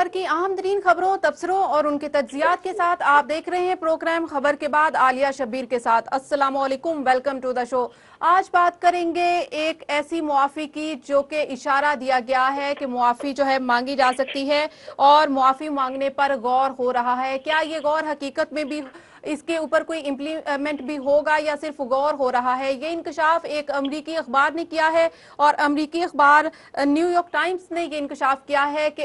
खबर की अहम तरीन खबरों, तबसरों और उनके तज्जियात के साथ आप देख रहे हैं प्रोग्राम खबर के बाद आलिया शब्बीर के साथ। अस्सलाम वालेकुम, वेलकम टू द शो। आज बात करेंगे एक ऐसी मुआफ़ी की जो कि इशारा दिया गया है कि मुआफ़ी जो है मांगी जा सकती है और मुआफ़ी मांगने पर गौर हो रहा है। क्या ये गौर हकीकत में भी इसके ऊपर कोई इम्प्लीमेंट भी होगा या सिर्फ गौर हो रहा है? ये इंकशाफ एक अमरीकी अखबार ने किया है और अमरीकी अखबार न्यूयॉर्क टाइम्स ने ये इंकशाफ किया है कि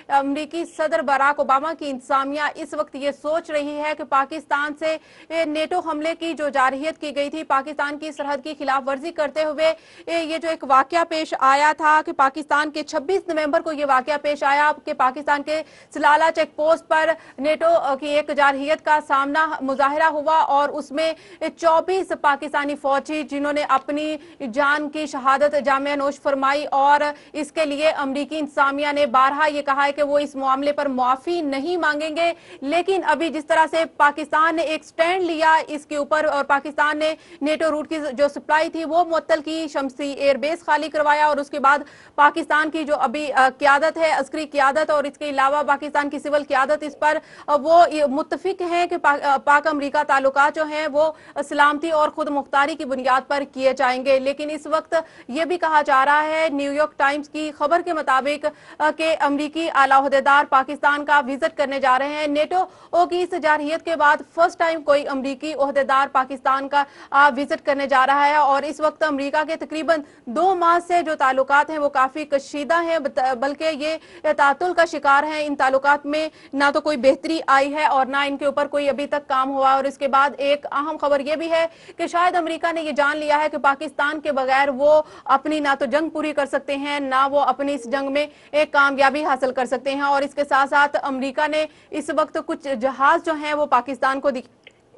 अमरीकी सदर बराक ओबामा की इंतजामिया इस वक्त ये सोच रही है कि पाकिस्तान से नेटो हमले की जो जारहियत की गई थी, पाकिस्तान की सरहद की खिलाफ वर्जी करते हुए ये जो एक वाकया पेश आया था कि पाकिस्तान के 26 नवंबर को ये वाकया पेश आया कि पाकिस्तान के सलाला चेक पोस्ट पर नेटो की एक जारहियत का सामना मुजाहिरा हुआ और उसमें 24 पाकिस्तानी फौजी जिन्होंने अपनी जान की शहादत जामिया नोश फरमाई और इसके लिए अमरीकी इंतजामिया ने बारहा ये कहा है कि वो इस मामले पर मुआफी नहीं मांगेंगे। लेकिन अभी जिस तरह से पाकिस्तान ने एक स्टैंड लिया इसके ऊपर और पाकिस्तान ने नेटो रूट की जो सप्लाई थी वो मुअत्तल की, शमसी एयरबेस खाली करवाया और उसके बाद पाकिस्तान की जो अभी क्यादत है, अस्करी क्यादत और इसके अलावा पाकिस्तान की सिविल क्यादत इस पर वो मुत्तफिक हैं कि पाक अमरीका ताल्लुकात जो हैं वो सलामती और खुद मुख्तारी की बुनियाद पर किए जाएंगे। लेकिन इस वक्त ये भी कहा जा रहा है न्यूयॉर्क टाइम्स की खबर के मुताबिक कि अमरीकी आला ओहदेदार पाकिस्तान का विजिट करने जा रहे हैं। नेटो की इस जारहियत के बाद फर्स्ट टाइम कोई अमरीकी ओहदेदार पाकिस्तान का विजिट करने जा रहा है और इस वक्त अमरीका के तकरीबन 2 माह से जो ताल्लुकात हैं वो काफी कशीदा हैं, बल्कि ये तातुल का शिकार हैं। इन ताल्लुकात में ना तो कोई बेहतरी आई है और ना इनके ऊपर कोई अभी तक काम हुआ। और इसके बाद एक अहम खबर यह भी है कि शायद अमेरिका ने यह जान लिया है कि पाकिस्तान के बगैर वो अपनी ना तो जंग पूरी कर सकते हैं, ना वो अपनी इस जंग में एक कामयाबी हासिल कर सकते हैं। और इसके साथ साथ अमेरिका ने इस वक्त कुछ जहाज जो हैं वो पाकिस्तान को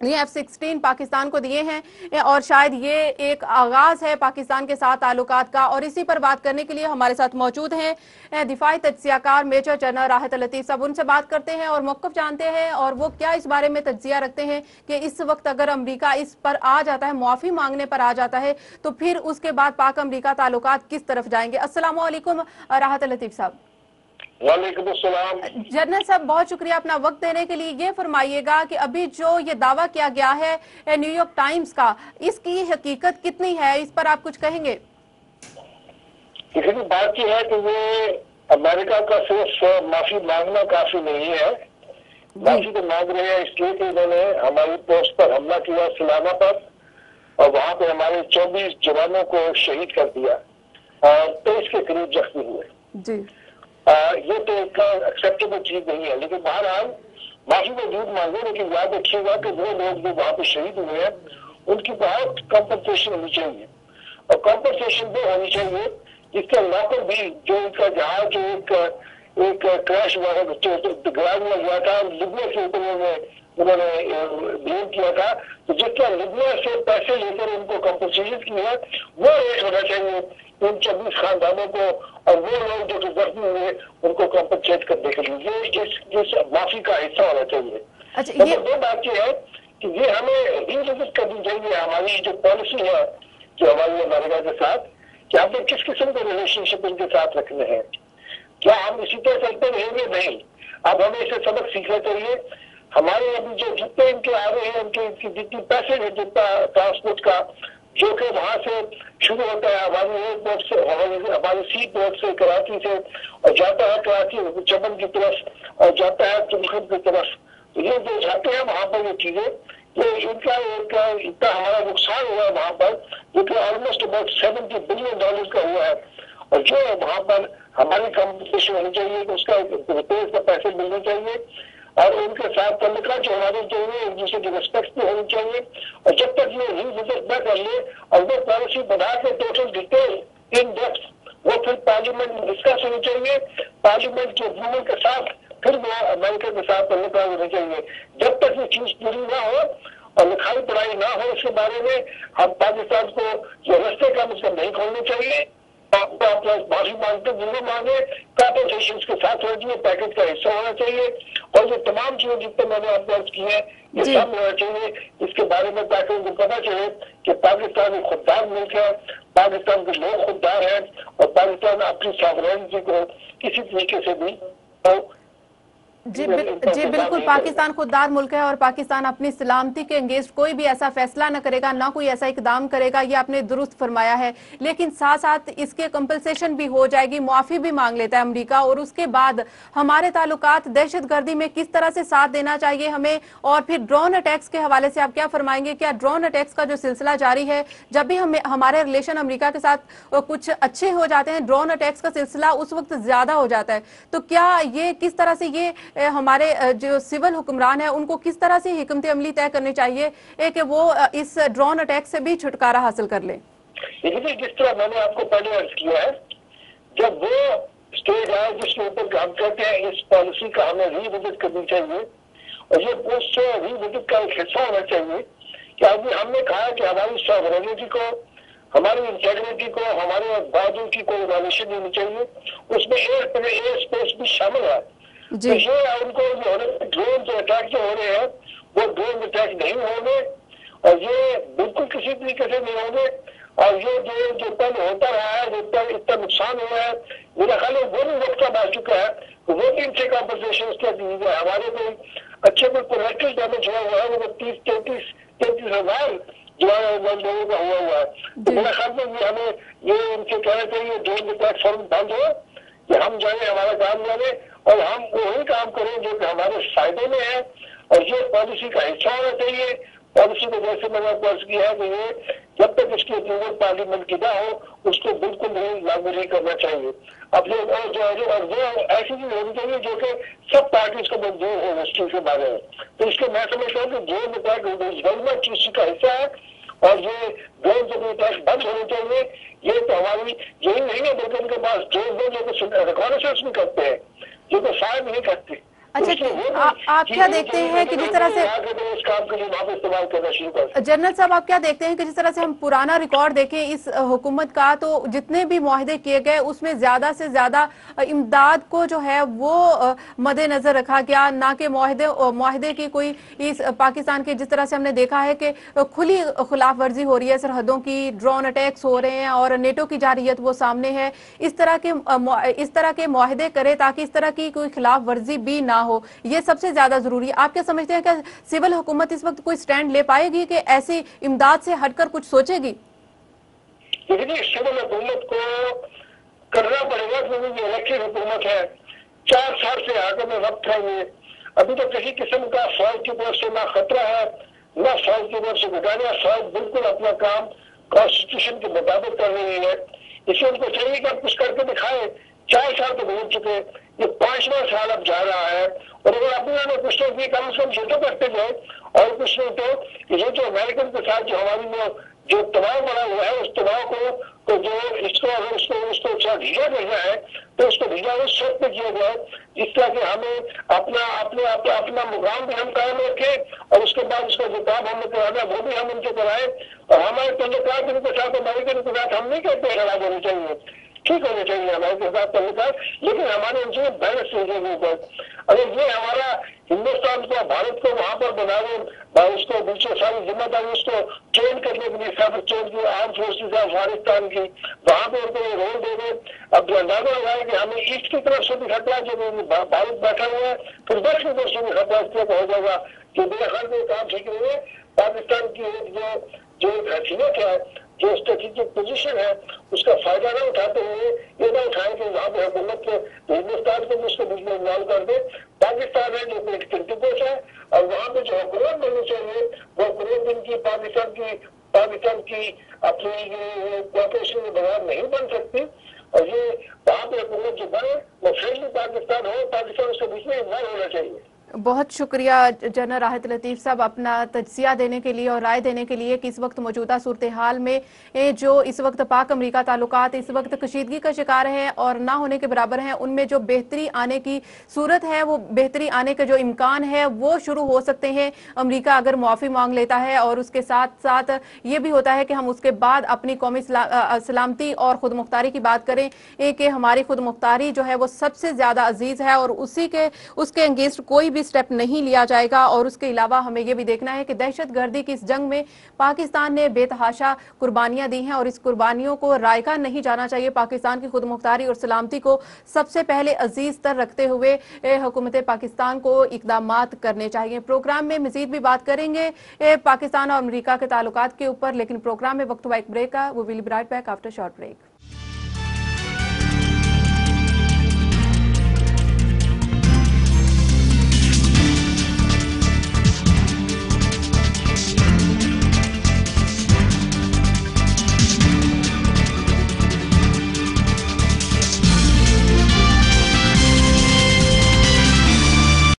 ये F-16 पाकिस्तान को दिए हैं और शायद ये एक आगाज है पाकिस्तान के साथ ताल्लुकात का। और इसी पर बात करने के लिए हमारे साथ मौजूद हैं दिफाई तज्जियाकार मेजर जनरल राहत लतीफ साहब। उनसे बात करते हैं और मौक़िफ़ जानते हैं और वो क्या इस बारे में तज्जिया रखते हैं कि इस वक्त अगर अमरीका इस पर आ जाता है, मुआफ़ी मांगने पर आ जाता है, तो फिर उसके बाद पाक अमरीका ताल्लुकात किस तरफ जाएंगे। अस्सलाम वालेकुम राहत लतीफ साहब। वालेकुम अस्सलाम। जनरल साहब, बहुत शुक्रिया अपना वक्त देने के लिए। ये फरमाइएगा कि अभी जो ये दावा किया गया है न्यूयॉर्क टाइम्स का, इसकी हकीकत कितनी है, इस पर आप कुछ कहेंगे? देखिए, बात यह है कि ये अमेरिका का सिर्फ माफी मांगना काफी नहीं है। माफी तो मांग रहे हैं इसलिए कि उन्होंने हमारी पोस्ट पर हमला किया सलाना पर और वहां पे हमारे 24 जवानों को शहीद कर दिया और 23 के करीब जख्मी हुए जी। ये तो एक एक्सेप्टेबल चीज नहीं है। लेकिन बहरहाल माफी मौजूद मांगे, लेकिन याद रखिएगा कि वो लोग जो वहां पे शहीद हुए हैं उनकी बहुत कॉम्पनसेशन होनी चाहिए और कॉम्पनसेशन वो होनी चाहिए जिसके लॉकर भी जो उनका जहाज जो एक क्रैश हुआ हुआ था लिबिया के ऊपर उन्होंने ब्लेम किया था, तो जिसका लिबिया से पैसे लेकर उनको कॉम्पनसेशन की है वो रेट होना चाहिए उन 24 खानदानों को और वो लोग जो जख्मी हुए उनको कॉम्पनसेट करने के लिए इस माफी का हिस्सा होना चाहिए। अच्छा, ये दो बात यह है कि ये हमें रिविजिट करनी चाहिए हमारी जो पॉलिसी है जो हमारी अमेरिका के साथ, कि हमें किस किस्म के रिलेशनशिप इनके साथ रखने हैं। क्या हम इसी तरह चलते रहेंगे? नहीं, अब हमें इसे सबक सीखना चाहिए। हमारे अभी जो जितने इनके आ रहे हैं उनके जितनी पैसे है जितना ट्रांसपोर्ट का जो कि वहां से शुरू होता है हमारी एयरपोर्ट से, हमारी सी पोर्ट से कराची से और जाता है कराची चमन की तरफ और जाता है तुमखम की तरफ, तो ये जो जाते हैं वहां पर ये चीजें ये इनका इतना हमारा नुकसान हुआ है वहां पर जो कि ऑलमोस्ट अबाउट $70 बिलियन का हुआ है और जो वहां पर हमारी कॉम्पिटिशन होनी चाहिए उसका रिपेयर का पैसे मिलने चाहिए और उनके साथ तल्लुकात जो हमारे चाहिए एक दूसरे की रिस्पेक्ट भी होनी चाहिए। और जब तक ये रिविजिट न कर ले और वो पॉलिसी बना के टोटल डिटेल इन डेप्थ वो फिर पार्लियामेंट में डिस्कस होनी चाहिए, पार्लियामेंट के वूमेन के साथ फिर वो अमेरिका के साथ तल्लुकात होने चाहिए। जब तक ये चीज पूरी ना हो और लिखाई पढ़ाई ना हो इसके बारे में हम पाकिस्तान को जो रास्ते का उसका नहीं खोलने चाहिए। आपको माफी मांगते जरूर मांगे, कॉम्पनसेशन के साथ हो जाइए, पैकेज का हिस्सा होना चाहिए और ये तमाम चीजें जितने मैंने आपको अर्ज की है ये सब होना चाहिए इसके बारे में, ताकि उनको पता चले कि पाकिस्तान एक खुददार मुल्क है, पाकिस्तान के लोग खुददार हैं और पाकिस्तान अपनी सॉवरेनिटी को किसी तरीके से भी जी बिल्कुल, पाकिस्तान खुददार मुल्क है और पाकिस्तान अपनी सलामती के अगेंस्ट कोई भी ऐसा फैसला न करेगा, ना कोई ऐसा इकदाम करेगा, ये आपने दुरुस्त फरमाया है। लेकिन साथ साथ इसके कंपनसेशन भी हो जाएगी, मुआफी भी मांग लेता है अमेरिका, और उसके बाद हमारे ताल्लुकात दहशतगर्दी में किस तरह से साथ देना चाहिए हमें। और फिर ड्रोन अटैक्स के हवाले से आप क्या फरमाएंगे? क्या ड्रोन अटैक्स का जो सिलसिला जारी है, जब भी हमारे रिलेशन अमेरिका के साथ कुछ अच्छे हो जाते हैं, ड्रोन अटैक्स का सिलसिला उस वक्त ज्यादा हो जाता है। तो क्या ये किस तरह से ये हमारे जो सिविल हुक्मरान है उनको किस तरह से हिकमत अमली तय करनी चाहिए कि वो इस ड्रोन अटैक से भी छुटकारा हासिल कर ले? जिस तरह मैंने आपको पहले अर्ज किया है, जब वो स्टेज आए जिसके ऊपर हम कहते हैं इस पॉलिसी का हमें रीविजिट करनी चाहिए, और ये उस रीविजिट का एक हिस्सा होना चाहिए कि अभी हमने कहा कि हमारी सॉवरेनिटी को, हमारी इंटेग्रिटी को, हमारे बाजू की कोई वॉल्यूशन नहीं चाहिए, उसमें एयर स्पेस भी शामिल है। तो ये उनको जो हो रहे ड्रोन जो अटैक जो हो रहे हैं वो ड्रोन अटैक नहीं होंगे, और ये बिल्कुल किसी तरीके से नहीं होंगे। और ये जो पहले होता रहा है, जो इतना नुकसान हुआ है, मेरा ख्याल है वो भी वक्त का आ चुका है, तो वो भी इनसे कॉम्पनसेशन उसके दीजिए। हमारे कोई अच्छे कोई कोलेक्टिव डैमेज हुआ है, वो 33 हजार जो लोगों का हुआ है। तो मेरा ख्याल में हमें ये इनसे कहना चाहिए ड्रोन अटैक फौरन बंद हो, कि हम जाए हमारा काम जाने और हम वही काम करें जो हमारे फायदे में है, और ये पॉलिसी का हिस्सा होना चाहिए। पॉलिसी को जैसे मैंने अर्ज किया है कि ये जब तक इसकी अप्रूवल पार्लियामेंट की ना हो, उसको बिल्कुल नहीं लागू नहीं करना चाहिए। अपने और वो ऐसी चीज होनी चाहिए जो कि सब पार्टीज को मंजूर हो इस चीज के बारे में। तो इसके मैं समझता हूँ कि जो गवर्नमेंट चीज का हिस्सा है, और ये ड्रोन जो अटैक बंद होने चाहिए। ये तो हमारी यही नहीं है, बल्कि उनके पास ड्रोन जो रिकॉर्डेंस भी करते हैं, जो तो फायर नहीं करते। अच्छा, आप क्या देखते हैं कि जिस तरह से इस काम के लिए वहां इस्तेमाल करना शुरू कर, जनरल साहब आप क्या देखते हैं कि जिस तरह से हम पुराना रिकॉर्ड देखें इस हुकूमत का, तो जितने भी मुआहदे किए गए उसमें ज्यादा से ज्यादा इमदाद को जो है वो मद्देनजर रखा गया, ना कि मुआहदे की कोई इस पाकिस्तान के जिस तरह से हमने देखा है कि खुली खिलाफ वर्जी हो रही है, सरहदों की ड्रोन अटैक्स हो रहे हैं और नेटो की जारहियत वो सामने है। इस तरह के मुआहदे करे ताकि इस तरह की कोई खिलाफ वर्जी भी ना हो, ये सबसे ज्यादा जरूरी है। आप क्या समझते हैं कि सिविल हुकूमत इस वक्त कोई स्टैंड ले पाएगी कि ऐसी इमदाद से हटकर कुछ सोचेगी? देखिए, सिविल हुकूमत को करना पड़ेगा क्योंकि ये इलेक्टेड हुकूमत है, 4 साल से आगे में वक्त है। ये अभी तो किसी किस्म का फौज की तरफ से ना खतरा है, ना फौज की तरफ से घटाना। फौज बिल्कुल अपना काम कॉन्स्टिट्यूशन के मुताबिक कर रही है, इसलिए उनको चाहिए कि आप कुछ करके दिखाए। 4 साल तो गुजर चुके, ये 5वां साल अब जा रहा है, और अगर अपने कुछ तो भी कम से कम ये तो करते जाए, और कुछ नहीं तो ये जो अमेरिकन के साथ जो हमारी जो दबाव बना हुआ है, उस दबाव को तो जो इसको अगर उसको ढीला करना है तो उसको ढीला उस शर्त पे किया जाए जिस तरह कि हमें अपना मुकाम भी हम कायम रखें, और उसके बाद उसका जो काम हमें कराना वो भी हम उनसे कराएं। और हमारे तल्लुकात उनके साथ, अमेरिकन के साथ हम नहीं कहते खराब होने चाहिए, ठीक होने चाहिए हमारे के साथ तल्लुकात, लेकिन हमारे उनसे बैलेंस चाहिए ऊपर। अगर ये हमारा हिंदुस्तान को, भारत को वहां पर बना रहे, उसको बीच में सारी जिम्मेदारी उसको ट्रेन करने के लिए सब ट्रेन की आर्म फोर्सेज है अफगानिस्तान की, वहां पर उनको रोल दे दे। अब अंदाजा लगाए कि हमें ईस्ट की तरफ से भी खतरा, जो भारत बैठा हुआ है, फिर वेस्ट की तरफ से भी खतरा इस तरह हो जाएगा कि मेरे ख्याल में काम ठीक नहीं है। पाकिस्तान की जो हैसियत है, जो स्ट्रेटेजिक पोजीशन है, उसका फायदा ना उठाते हुए ये ना उठाए कि वहां पर हुकूमत हिंदुस्तान को भी उसको बीच में इन्वॉल्व कर दे। पाकिस्तान है जो एक कंट्रीब्यूट है, और वहां पे जो हुकूमत बननी चाहिए वो हुकूमत इनकी पाकिस्तान की अपनी कॉर्पोरेशन के बगैर नहीं बन सकती। और ये वहां पे हुकूमत जो बने वो फ्रेंडली पाकिस्तान हो, पाकिस्तान उसके बीच में इन्वॉल्व होना चाहिए। बहुत शुक्रिया जनरल राहत लतीफ़ साहब अपना तज्जिया देने के लिए और राय देने के लिए कि इस वक्त मौजूदा सूरत हाल में जो इस वक्त पाक अमरीका ताल्लुकात इस वक्त कशीदगी का शिकार हैं और ना होने के बराबर हैं, उनमें जो बेहतरी आने की सूरत है, वो बेहतरी आने के जो इम्कान है वो शुरू हो सकते हैं अमरीका अगर मुआफ़ी मांग लेता है। और उसके साथ साथ ये भी होता है कि हम उसके बाद अपनी कौमी सलामती और खुद मुख्तारी की बात करें कि हमारी खुद मुख्तारी जो है वो सबसे ज़्यादा अजीज़ है, और उसके अगेंस्ट कोई भी स्टेप नहीं लिया जाएगा। और उसके अलावा हमें यह भी देखना है कि दहशतगर्दी की इस जंग में पाकिस्तान ने बेतहाशा कुर्बानियां दी हैं और इस कुर्बानियों को रायगा नहीं जाना चाहिए। पाकिस्तान की खुद मुख्तारी और सलामती को सबसे पहले अजीज तर रखते हुए हुकूमत पाकिस्तान को इकदाम करने चाहिए। प्रोग्राम में मजीद भी बात करेंगे पाकिस्तान और अमेरिका के ताल्लुकात के ऊपर, लेकिन प्रोग्राम में वक्त हुआ एक ब्रेक का। वो will be right back after short break.